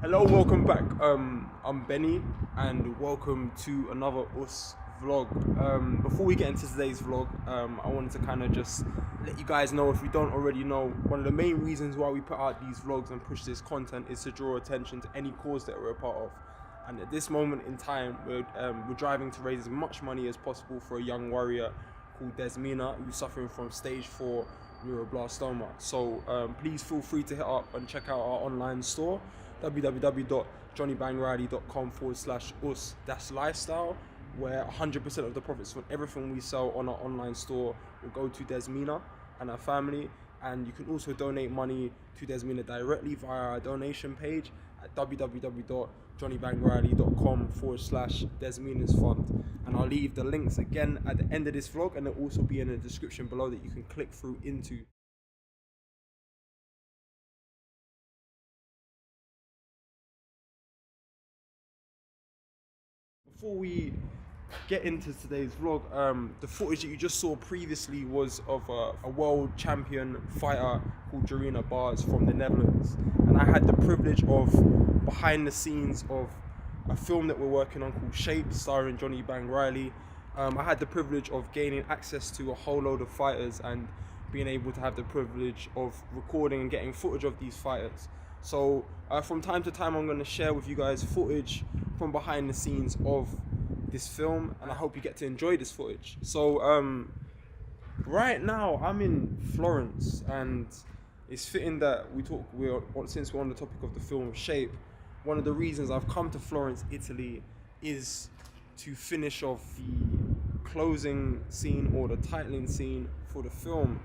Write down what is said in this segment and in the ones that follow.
Hello, welcome back. I'm Benny, and welcome to another US vlog. Before we get into today's vlog, I wanted to kind of just let you guys know, if you don't already know, one of the main reasons why we put out these vlogs and push this content is to draw attention to any cause that we're a part of. And at this moment in time, we're driving to raise as much money as possible for a young warrior called Desmina, who's suffering from stage 4 neuroblastoma. So please feel free to hit up and check out our online store, www.johnnybangrally.com/us-lifestyle, where 100% of the profits from everything we sell on our online store will go to Desmina and her family. And you can also donate money to Desmina directly via our donation page at www.johnnybangrally.com/Desmina's fund. And I'll leave the links again at the end of this vlog, and they'll also be in the description below that you can click through into. Before we get into today's vlog, the footage that you just saw previously was of a world champion fighter called Jarina Bars from the Netherlands, and I had the privilege of behind the scenes of a film that we're working on called Shape, starring Johnny Bang Riley. I had the privilege of gaining access to a whole load of fighters and being able to have the privilege of recording and getting footage of these fighters. So from time to time, I'm going to share with you guys footage from behind the scenes of this film, and I hope you get to enjoy this footage. So right now I'm in Florence, and it's fitting that since we're on the topic of the film Shape, one of the reasons I've come to Florence, Italy, is to finish off the closing scene or the titling scene for the film,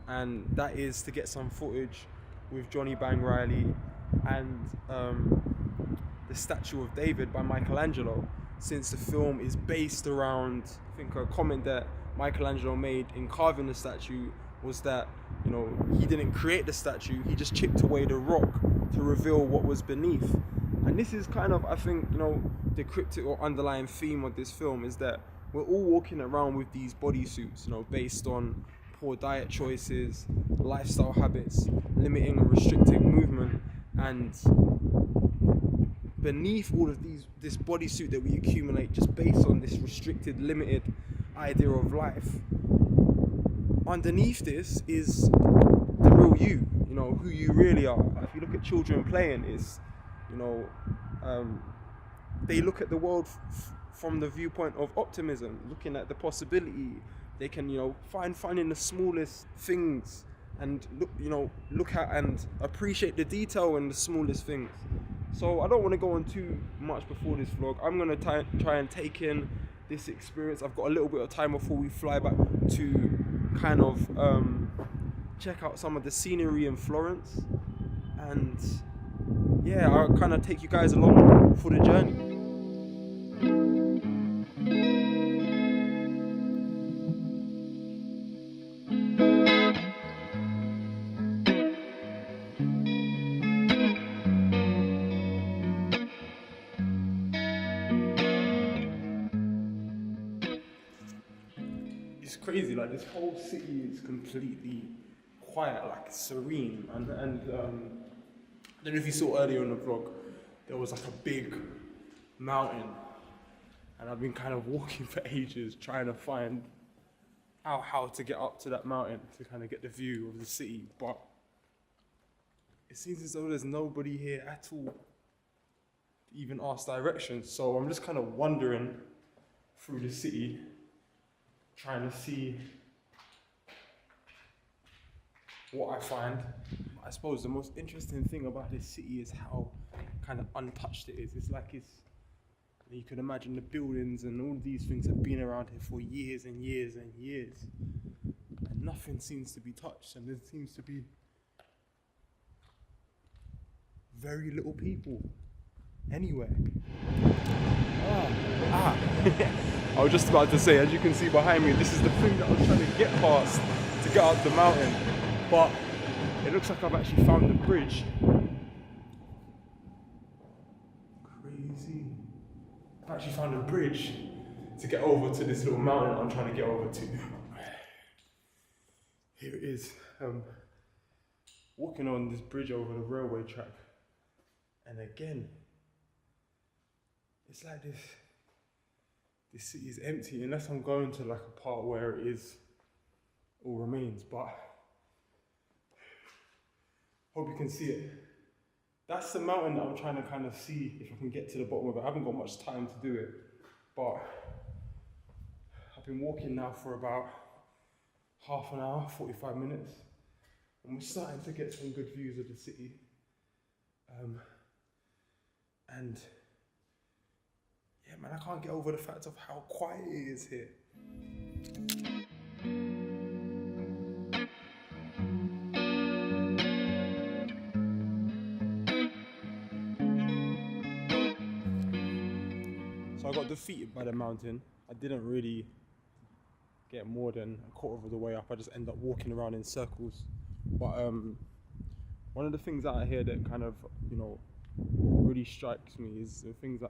and that is to get some footage with Johnny Bang Riley and the statue of David by Michelangelo, since the film is based around, I think a comment that Michelangelo made in carving the statue was that, you know, he didn't create the statue, he just chipped away the rock to reveal what was beneath. And this is kind of, I think, you know, the cryptic or underlying theme of this film is that we're all walking around with these bodysuits, you know, based on poor diet choices, lifestyle habits, limiting and restricting movement, and beneath all of this bodysuit that we accumulate just based on this restricted, limited idea of life, underneath this is the real you, you know, who you really are. If you look at children playing, it's, you know, they look at the world from the viewpoint of optimism, looking at the possibility. They can, you know, find fun in the smallest things, and look at and appreciate the detail in the smallest things. So I don't want to go on too much before this vlog. I'm going to try and take in this experience. I've got a little bit of time before we fly back to kind of check out some of the scenery in Florence, and yeah, I'll kind of take you guys along for the journey. It's crazy, like this whole city is completely quiet, like serene, and I don't know if you saw earlier in the vlog, there was like a big mountain, and I've been kind of walking for ages trying to find out how to get up to that mountain to kind of get the view of the city, but it seems as though there's nobody here at all to even ask directions. So I'm just kind of wandering through the city, trying to see what I find. I suppose the most interesting thing about this city is how kind of untouched it is. It's like you can imagine the buildings and all these things have been around here for years and years and years, and nothing seems to be touched, and there seems to be very little people anywhere. I was just about to say, as you can see behind me, this is the thing that I was trying to get past to get up the mountain, but it looks like I've actually found the bridge. Crazy. I've actually found a bridge to get over to this little mountain I'm trying to get over to. Here it is. Walking on this bridge over the railway track, And again, it's like this city is empty unless I'm going to like a part where it is all remains, but hope you can see it. That's the mountain that I'm trying to kind of see if I can get to the bottom of it. I haven't got much time to do it, but I've been walking now for about half an hour, 45 minutes, and we're starting to get some good views of the city. And yeah, man, I can't get over the fact of how quiet it is here. So I got defeated by the mountain. I didn't really get more than a quarter of the way up. I just end up walking around in circles. But one of the things out here that kind of, really strikes me is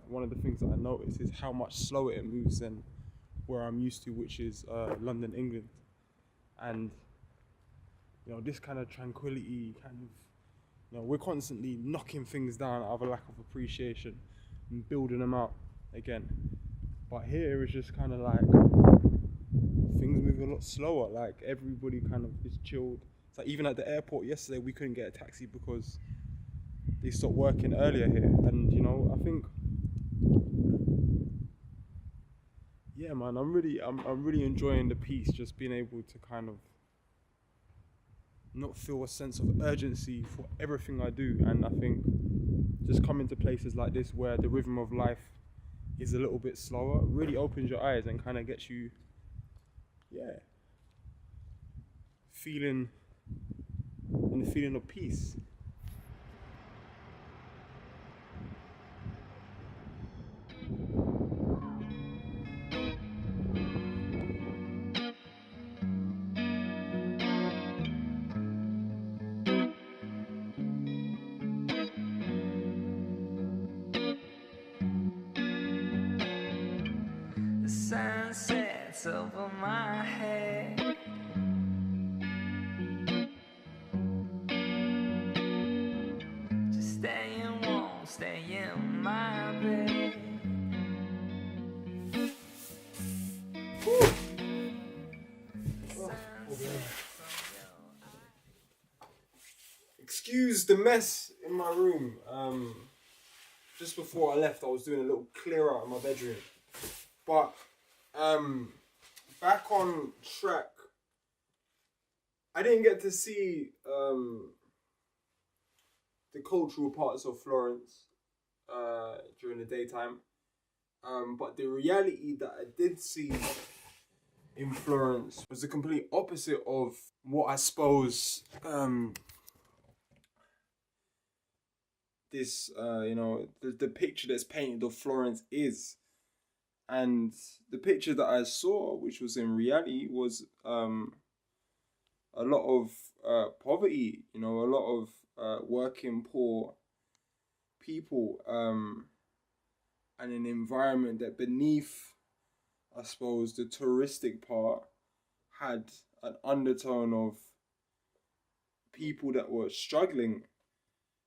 one of the things that I notice is how much slower it moves than where I'm used to, which is London, England. And this kind of tranquility, we're constantly knocking things down out of a lack of appreciation and building them out again. But here it's just kind of like things move a lot slower. Like everybody kind of is chilled. It's like even at the airport yesterday, we couldn't get a taxi because they stopped working earlier here. And I think, yeah, man, I'm really enjoying the peace, just being able to kind of not feel a sense of urgency for everything I do. And I think just coming to places like this where the rhythm of life is a little bit slower really opens your eyes and kind of gets you, feeling the feeling of peace. The sun sets over my head. Just staying warm, stay in my bed. Excuse the mess in my room. Just before I left, I was doing a little clear out in my bedroom. But back on track, I didn't get to see the cultural parts of Florence during the daytime. But the reality that I did see in Florence was the complete opposite of what I suppose the picture that's painted of Florence is. And the picture that I saw, which was in reality, was a lot of poverty, a lot of working poor people, and an environment that beneath, I suppose, the touristic part had an undertone of people that were struggling.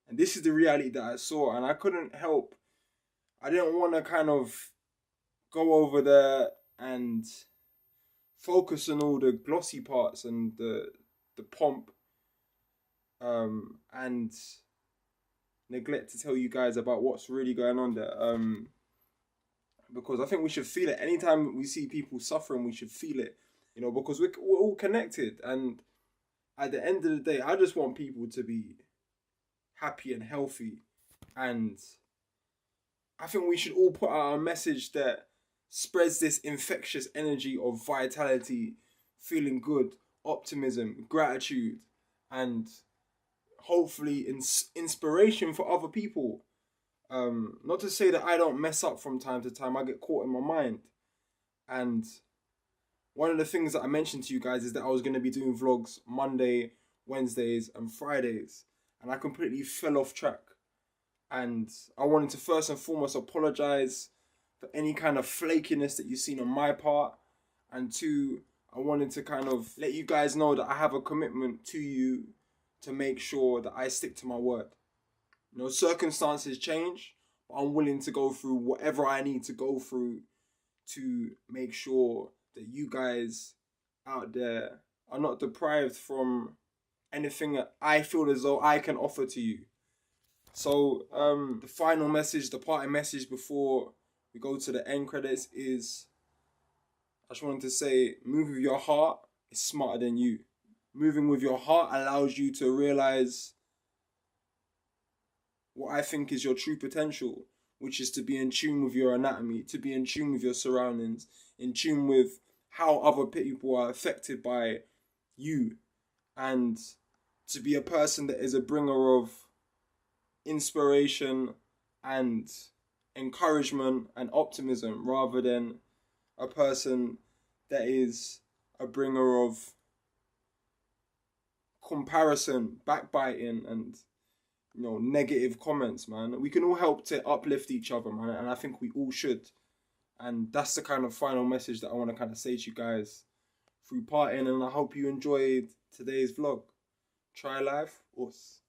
And this is the reality that I saw, and I couldn't help. I didn't want to kind of go over there and focus on all the glossy parts and the pomp, and neglect to tell you guys about what's really going on there. Because I think we should feel it. Anytime we see people suffering, we should feel it, because we're all connected. And at the end of the day, I just want people to be happy and healthy. And I think we should all put out a message that spreads this infectious energy of vitality, feeling good, optimism, gratitude, and hopefully inspiration for other people. Not to say that I don't mess up from time to time. I get caught in my mind. And one of the things that I mentioned to you guys is that I was going to be doing vlogs Monday, Wednesdays, and Fridays. And I completely fell off track. And I wanted to first and foremost apologize for any kind of flakiness that you've seen on my part. And two, I wanted to kind of let you guys know that I have a commitment to you to make sure that I stick to my word. You know, circumstances change, but I'm willing to go through whatever I need to go through to make sure that you guys out there are not deprived from anything that I feel as though I can offer to you. So, the final message, the parting message before we go to the end credits is, I just wanted to say, move with your heart is smarter than you. Moving with your heart allows you to realize what I think is your true potential, which is to be in tune with your anatomy, to be in tune with your surroundings, in tune with how other people are affected by you, and to be a person that is a bringer of inspiration and encouragement and optimism, rather than a person that is a bringer of comparison, backbiting, and negative comments, man. We can all help to uplift each other, man, and I think we all should. And that's the kind of final message that I want to kind of say to you guys through parting, and I hope you enjoyed today's vlog. Try life, us.